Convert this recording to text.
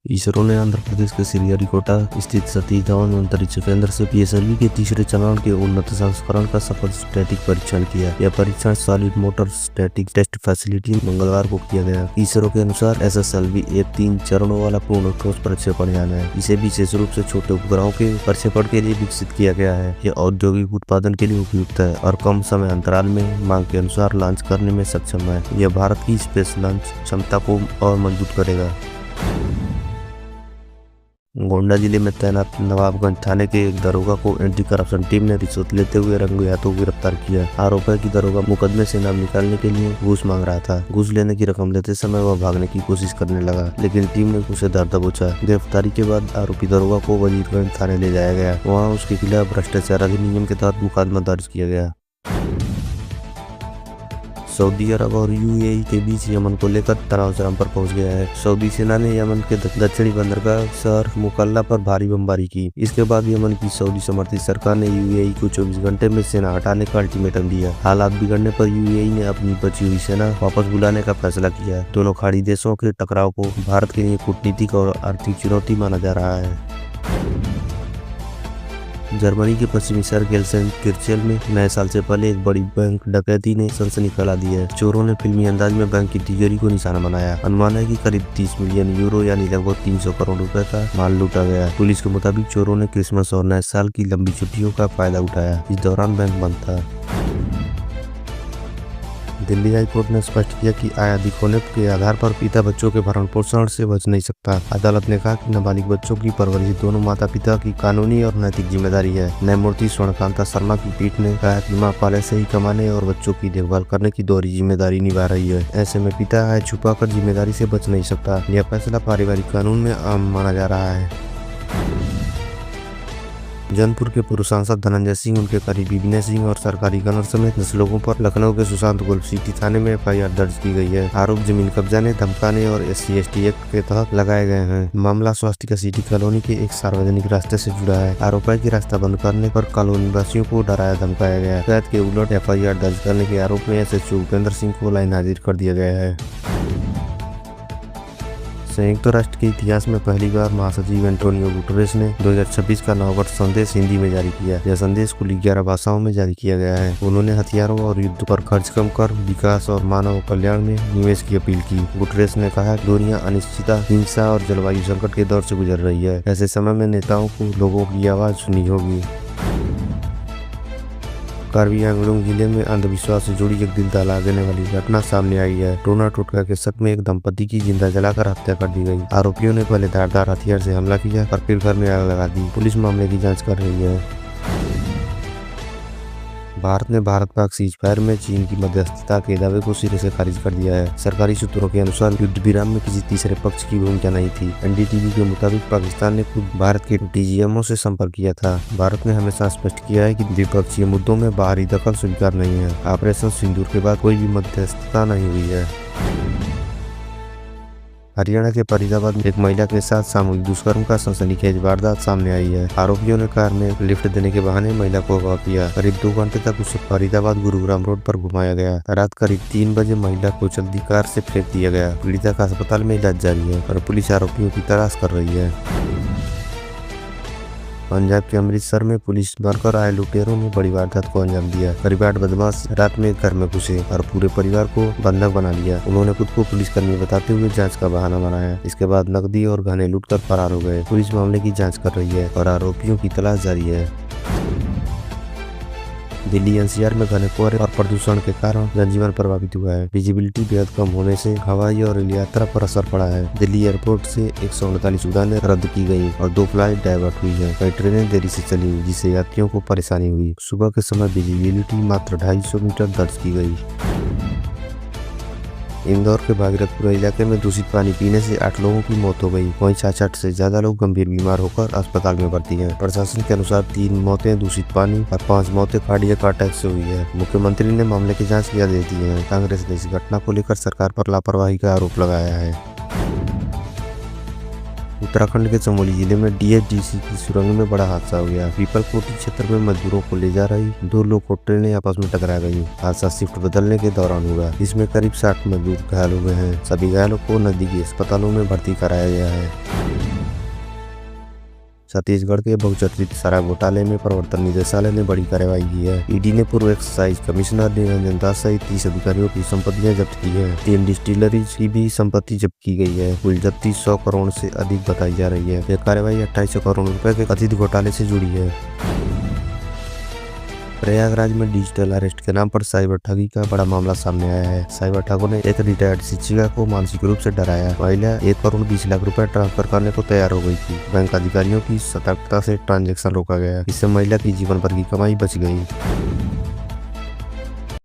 इसरो ने आंध्र प्रदेश के श्रीहरिकोटा स्थित सतीश धवन अंतरिक्ष केंद्र से पीएसएलवी के तीसरे चरण के उन्नत संस्करण का सफल स्टैटिक परीक्षण किया। यह परीक्षण solid motor static test facility मंगलवार को किया गया। इसरो के अनुसार एसएसएलवी एक 3 चरणों वाला पूर्ण ठोस प्रक्षेपण यान है। इसे विशेष रूप से छोटे उपग्रहों के प्रक्षेपण के लिए विकसित किया गया है। यह औद्योगिक उत्पादन के लिए उपयुक्त है और कम समय अंतराल में मांग के अनुसार लॉन्च करने में सक्षम है। यह भारत की स्पेस लॉन्च क्षमता को और मजबूत करेगा। गोंडा जिले में तैनात नवाबगंज थाने के एक दरोगा को एंटी करप्शन टीम ने रिश्वत लेते हुए रंगे हाथों गिरफ्तार किया। आरोप है कि दरोगा मुकदमे से नाम निकालने के लिए घूस मांग रहा था। घूस लेने की रकम लेते समय वह भागने की कोशिश करने लगा, लेकिन टीम ने उसे धर दबोचा। गिरफ्तारी के बाद आरोपी दरोगा को वजीरगंज थाने ले जाया गया। वहाँ उसके खिलाफ भ्रष्टाचार अधिनियम के तहत मुकदमा दर्ज किया गया। सऊदी अरब और यूएई के बीच यमन को लेकर तनाव चरम पर पहुंच गया है। सऊदी सेना ने यमन के दक्षिणी बंदरगाह शहर मुकल्ला पर भारी बमबारी की। इसके बाद यमन की सऊदी समर्थित सरकार ने यूएई को 24 घंटे में सेना हटाने का अल्टीमेटम दिया। हालात बिगड़ने पर यूएई ने अपनी बची हुई सेना वापस बुलाने का फैसला किया। दोनों खाड़ी देशों के टकराव को भारत के लिए कूटनीतिक और आर्थिक चुनौती माना जा रहा है। जर्मनी के पश्चिमी शहर गेल्सेनकिर्चेन में नए साल से पहले एक बड़ी बैंक डकैती ने सनसनी फैला दी है। चोरों ने फिल्मी अंदाज में बैंक की तिजोरी को निशाना बनाया। अनुमान है कि करीब 30 मिलियन यूरो यानी लगभग 300 करोड़ रुपए का माल लूटा गया। पुलिस के मुताबिक चोरों ने क्रिसमस और नए साल की लंबी छुट्टियों का फायदा उठाया। इस दौरान बैंक बंद था। दिल्ली हाई कोर्ट ने स्पष्ट किया कि आय अधिक होने के आधार पर पिता बच्चों के भरण पोषण से बच नहीं सकता। अदालत ने कहा कि नाबालिग बच्चों की परवरिश दोनों माता पिता की कानूनी और नैतिक जिम्मेदारी है। न्यायमूर्ति स्वर्णकांता शर्मा की पीठ ने कहा कि माँ पहले से ही कमाने और बच्चों की देखभाल करने की दोहरी जिम्मेदारी निभा रही है। ऐसे में पिता आय छुपाकर जिम्मेदारी से बच नहीं सकता। यह फैसला पारिवारिक कानून में आम माना जा रहा है। जौनपुर के पूर्व सांसद धनंजय सिंह, उनके करीबी विनय सिंह और सरकारी गनर समेत 10 लोगों पर लखनऊ के सुशांत गोल्फ सिटी थाने में एफआईआर दर्ज की गई है। आरोप जमीन कब्जाने, धमकाने और SC/ST एक्ट के तहत लगाए गए हैं। मामला स्वास्थ्य सिटी कॉलोनी के एक सार्वजनिक रास्ते से जुड़ा है। आरोप है कि रास्ता बंद करने पर कॉलोनी वासियों को डराया धमकाया गया। शिकायत के उलट एफआईआर दर्ज करने के आरोप में SHO उपेंद्र सिंह को लाइन हाजिर कर दिया गया है। संयुक्त राष्ट्र के इतिहास में पहली बार महासचिव एंटोनियो गुटेरेस ने 2026 का नववर्ष संदेश हिंदी में जारी किया। यह संदेश कुल 11 भाषाओं में जारी किया गया है। उन्होंने हथियारों और युद्ध पर खर्च कम कर विकास और मानव कल्याण में निवेश की अपील की। गुटेरेस ने कहा कि दुनिया अनिश्चितता, हिंसा और जलवायु संकट के दौर से गुजर रही है। ऐसे समय में नेताओं को लोगों की आवाज सुननी होगी। कार्बी आंगलोंग जिले में अंधविश्वास से जुड़ी एक दिल दहला देने वाली घटना सामने आई है। टोना टोटका के शक में एक दंपति की जिंदा जलाकर हत्या कर दी गई। आरोपियों ने पहले धारदार हथियार से हमला किया और फिर घर में आग लगा दी। पुलिस मामले की जांच कर रही है। भारत ने भारत-पाक सीजफायर में चीन की मध्यस्थता के दावे को सिरे से खारिज कर दिया है। सरकारी सूत्रों के अनुसार युद्ध विराम में किसी तीसरे पक्ष की भूमिका नहीं थी। एनडीटीवी के मुताबिक पाकिस्तान ने खुद भारत के DGMO से संपर्क किया था। भारत ने हमेशा स्पष्ट किया है कि द्विपक्षीय मुद्दों में बाहरी दखल स्वीकार नहीं है। ऑपरेशन सिंदूर के बाद कोई भी मध्यस्थता नहीं हुई है। हरियाणा के फरीदाबाद में एक महिला के साथ सामूहिक दुष्कर्म का सनसनीखेज वारदात सामने आई है। आरोपियों ने कार में लिफ्ट देने के बहाने महिला को अगवा किया। करीब 2 घंटे तक उसे फरीदाबाद गुरुग्राम रोड पर घुमाया गया। रात करीब 3 बजे महिला को चलती कार से फेंक दिया गया। पीड़िता का अस्पताल में इलाज जारी है और पुलिस आरोपियों की तलाश कर रही है। पंजाब के अमृतसर में पुलिस भरकर आए लुटेरों ने बड़ी वारदात को अंजाम दिया। करीब 8 बदमाश रात में घर में घुसे और पूरे परिवार को बंधक बना लिया। उन्होंने खुद को पुलिसकर्मी बताते हुए जांच का बहाना बनाया। इसके बाद नकदी और गहने लूटकर फरार हो गए। पुलिस मामले की जांच कर रही है और आरोपियों की तलाश जारी है। दिल्ली NCR में घने कोहरे और प्रदूषण के कारण जनजीवन प्रभावित हुआ है। विजिबिलिटी बेहद कम होने से हवाई और रेल यात्रा पर असर पड़ा है। दिल्ली एयरपोर्ट से 139 उड़ानें रद्द की गई और 2 फ्लाइट डाइवर्ट हुई है। कई ट्रेनें देरी से चली, जिससे यात्रियों को परेशानी हुई। सुबह के समय विजिबिलिटी मात्र 250 मीटर दर्ज की गई। इंदौर के भागीरथपुरा इलाके में दूषित पानी पीने से 8 लोगों की मौत हो गई। वहीं 66 से ज्यादा लोग गंभीर बीमार होकर अस्पताल में भर्ती हैं। प्रशासन के अनुसार 3 मौतें दूषित पानी और 5 मौतें कार्डियक अटैक से हुई है। मुख्यमंत्री ने मामले की जांच के आदेश दिए हैं। कांग्रेस ने इस घटना को लेकर सरकार पर लापरवाही का आरोप लगाया है। उत्तराखंड के चमोली जिले में DFDC की सुरंग में बड़ा हादसा हो गया। पीपलकोटी क्षेत्र में मजदूरों को ले जा रही 2 लोको ट्रेनें आपस में टकरा गई। हादसा शिफ्ट बदलने के दौरान हुआ। इसमें करीब 60 मजदूर घायल हो गए हैं। सभी घायलों को नजदीकी अस्पतालों में भर्ती कराया गया है। छत्तीसगढ़ के बहुचर्चित शराब घोटाले में प्रवर्तन निदेशालय ने बड़ी कार्रवाई की है। ईडी ने पूर्व एक्साइज कमिश्नर निरंजन दास सहित 30 अधिकारियों की संपत्तियां जब्त की है। 3 डिस्टिलरीज की भी संपत्ति जब्त की गई है। कुल जब्ती 100 करोड़ से अधिक बताई जा रही है। यह कार्रवाई 2800 करोड़ रुपए के कथित घोटाले से जुड़ी है। प्रयागराज में डिजिटल अरेस्ट के नाम पर साइबर ठगी का बड़ा मामला सामने आया है। साइबर ठगों ने एक रिटायर्ड शिक्षिका को मानसिक रूप से डराया। महिला 1 करोड़ 20 लाख रुपए ट्रांसफर करने को तैयार हो गई थी। बैंक अधिकारियों की सतर्कता से ट्रांजैक्शन रोका गया। इससे महिला की जीवन भर की कमाई बच गई।